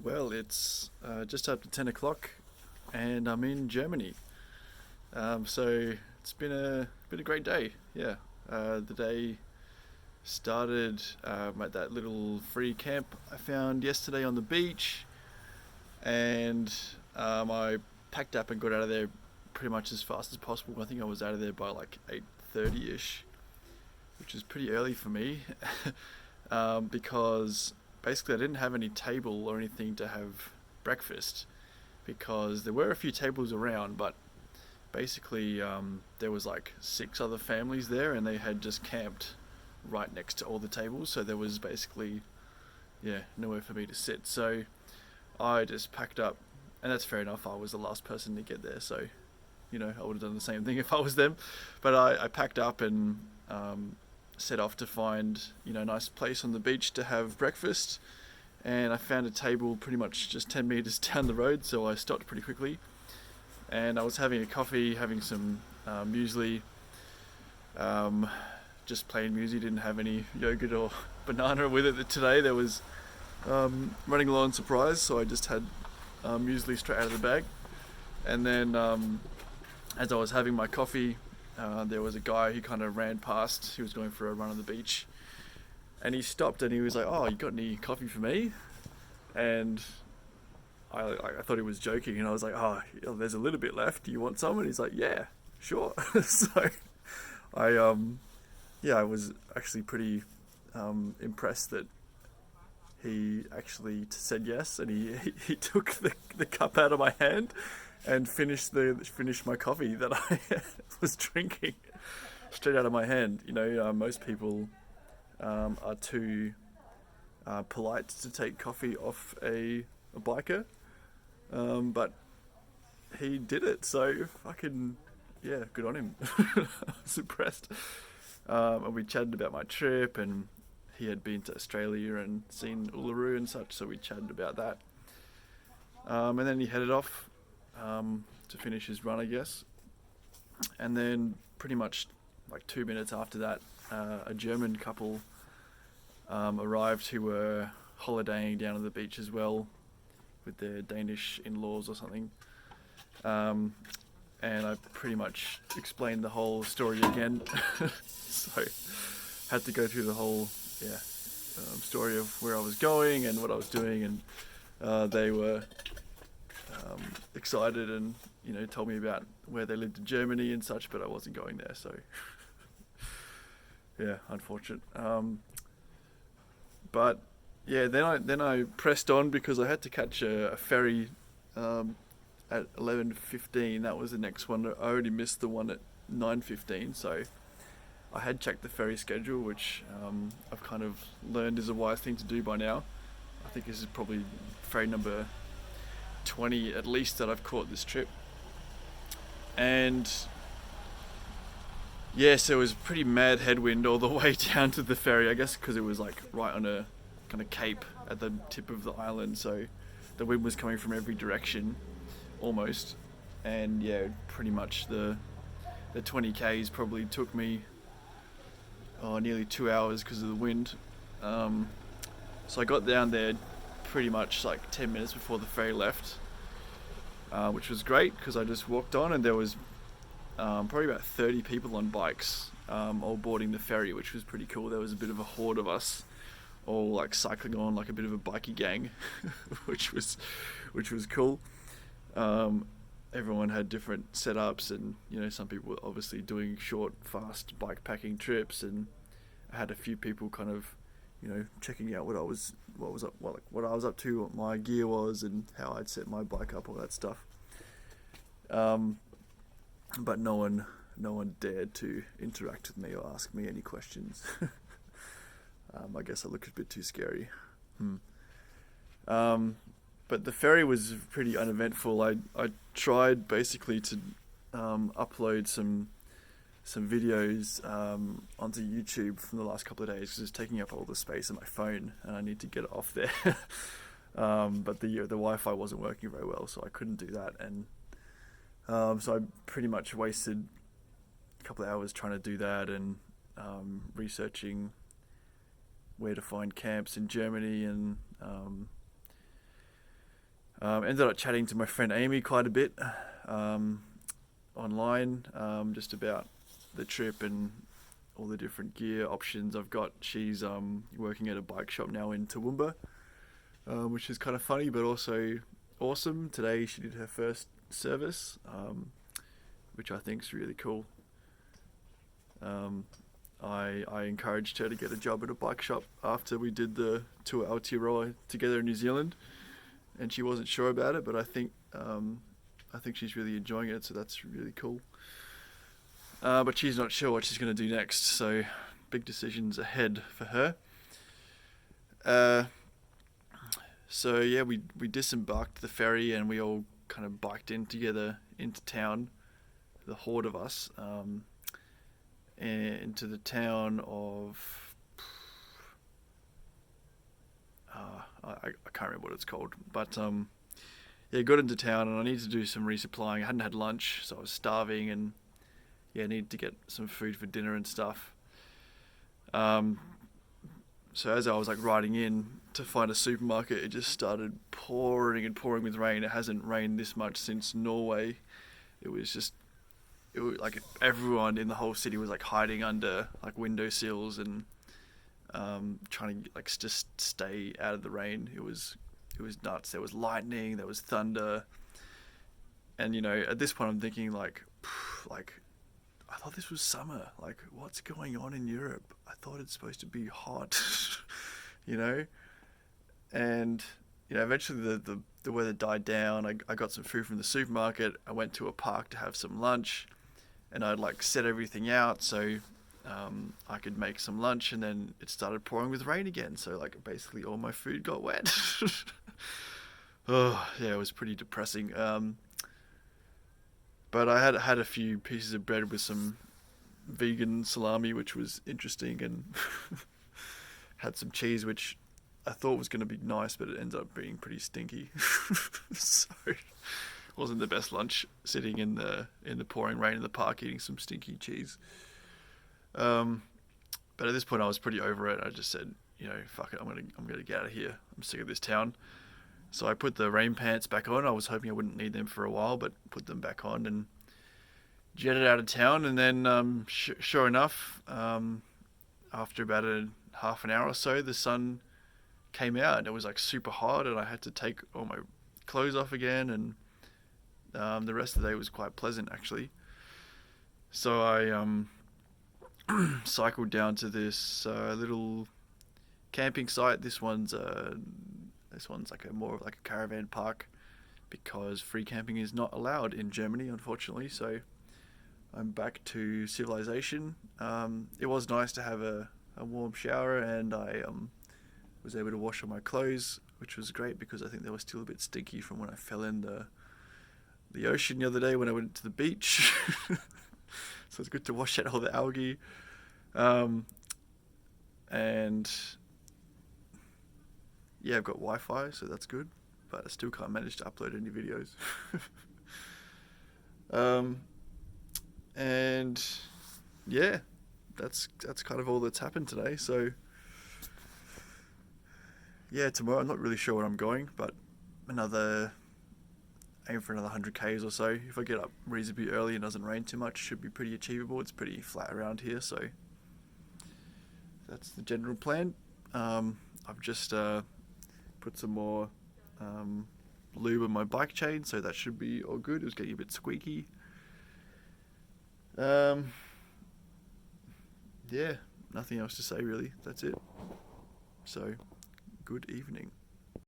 Well, it's just after 10 o'clock and I'm in Germany. So it's been a great day. Yeah. The day started at that little free camp I found yesterday on the beach, and I packed up and got out of there pretty much as fast as possible. I think I was out of there by like 8:30 ish, which is pretty early for me. Because basically I didn't have any table or anything to have breakfast, because there were a few tables around, but basically there was like six other families there and they had just camped right next to all the tables, so there was basically, yeah, nowhere for me to sit. So I just packed up, and that's fair enough. I was the last person to get there, so I would have done the same thing if I was them. But I packed up and set off to find a nice place on the beach to have breakfast. And I found a table pretty much just 10 meters down the road, so I stopped pretty quickly. And I was having a coffee, having some muesli, just plain muesli. Didn't have any yogurt or banana with it today. There was running low on supplies, so I just had muesli straight out of the bag. And then as I was having my coffee, there was a guy who kind of ran past. He was going for a run on the beach, and he stopped and he was like, "Oh, you got any coffee for me?" And I thought he was joking, and I was like, "Oh, there's a little bit left. Do you want some?" And he's like, "Yeah, sure." So I yeah, I was actually pretty impressed that he actually said yes, and he took the cup out of my hand and finished my coffee that I was drinking straight out of my hand. Most people are too polite to take coffee off a biker, but he did it. So fucking yeah, good on him. I was impressed. And we chatted about my trip, and he had been to Australia and seen Uluru and such, so we chatted about that. And then he headed off to finish his run, I guess. And then pretty much like 2 minutes after that, a German couple arrived who were holidaying down on the beach as well with their Danish in-laws or something. And I pretty much explained the whole story again. So had to go through the whole story of where I was going and what I was doing, and they were excited and told me about where they lived in Germany and such, but I wasn't going there, so yeah, unfortunate. But yeah, then I pressed on because I had to catch a ferry at 11:15. That was the next one. I already missed the one at 9:15, so I had checked the ferry schedule, which I've kind of learned is a wise thing to do by now. I think this is probably ferry number 20 at least that I've caught this trip. And yes, there was pretty mad headwind all the way down to the ferry, I guess because it was like right on a kind of cape at the tip of the island, so the wind was coming from every direction almost. And yeah, pretty much the 20 Ks probably took me nearly 2 hours because of the wind. So I got down there pretty much like 10 minutes before the ferry left, which was great because I just walked on, and there was probably about 30 people on bikes all boarding the ferry, which was pretty cool. There was a bit of a horde of us all like cycling on like a bit of a bikie gang, which was cool. Everyone had different setups, and some people were obviously doing short, fast bike packing trips, and I had a few people kind of checking out what I was up to, what my gear was, and how I'd set my bike up, all that stuff. But no one dared to interact with me or ask me any questions. I guess I looked a bit too scary. But the ferry was pretty uneventful. I tried basically to upload some videos onto YouTube from the last couple of days because it's taking up all the space on my phone and I need to get it off there. But the Wi-Fi wasn't working very well, so I couldn't do that. And so I pretty much wasted a couple of hours trying to do that and researching where to find camps in Germany and Ended up chatting to my friend Amy quite a bit online, just about the trip and all the different gear options I've got. She's working at a bike shop now in Toowoomba, which is kind of funny but also awesome. Today she did her first service, which I think is really cool. I encouraged her to get a job at a bike shop after we did the Tour Aotearoa together in New Zealand, and she wasn't sure about it, but I think she's really enjoying it, so that's really cool. But she's not sure what she's going to do next, so big decisions ahead for her. So yeah, we disembarked the ferry and we all kind of biked in together into town, the horde of us, into the town of I can't remember what it's called, but yeah, got into town and I needed to do some resupplying. I hadn't had lunch, so I was starving, and yeah, needed to get some food for dinner and stuff. So as I was like riding in to find a supermarket, it just started pouring and pouring with rain. It hasn't rained this much since Norway. It was like everyone in the whole city was like hiding under like windowsills and trying to like just stay out of the rain. It was nuts. There was lightning, there was thunder, and at this point I'm thinking like I thought this was summer. Like, what's going on in Europe? I thought it's supposed to be hot, And eventually the weather died down. I got some food from the supermarket. I went to a park to have some lunch, and I'd like set everything out so I could make some lunch, and then it started pouring with rain again. So like basically all my food got wet. Oh yeah, it was pretty depressing. But I had a few pieces of bread with some vegan salami, which was interesting, and had some cheese, which I thought was going to be nice, but it ended up being pretty stinky. So it wasn't the best lunch, sitting in the pouring rain in the park eating some stinky cheese. But at this point I was pretty over it. I just said, fuck it, I'm gonna get out of here. I'm sick of this town. So I put the rain pants back on. I was hoping I wouldn't need them for a while, but put them back on and jetted out of town. And then, sure enough, after about half an hour or so, the sun came out and it was like super hot, and I had to take all my clothes off again. And the rest of the day was quite pleasant, actually. So I cycled down to this little camping site. This one's like more of like a caravan park, because free camping is not allowed in Germany, unfortunately. So I'm back to civilization. It was nice to have a warm shower, and I was able to wash all my clothes, which was great because I think they were still a bit stinky from when I fell in the ocean the other day when I went to the beach. So it's good to wash out all the algae. And yeah, I've got Wi-Fi, so that's good, but I still can't manage to upload any videos. And yeah, that's kind of all that's happened today. So yeah, tomorrow I'm not really sure where I'm going, but aim for another 100 k's or so. If I get up reasonably early and doesn't rain too much, should be pretty achievable. It's pretty flat around here, so that's the general plan. I've just put some more lube on my bike chain, so that should be all good. It was getting a bit squeaky. Yeah, nothing else to say really. That's it. So, good evening.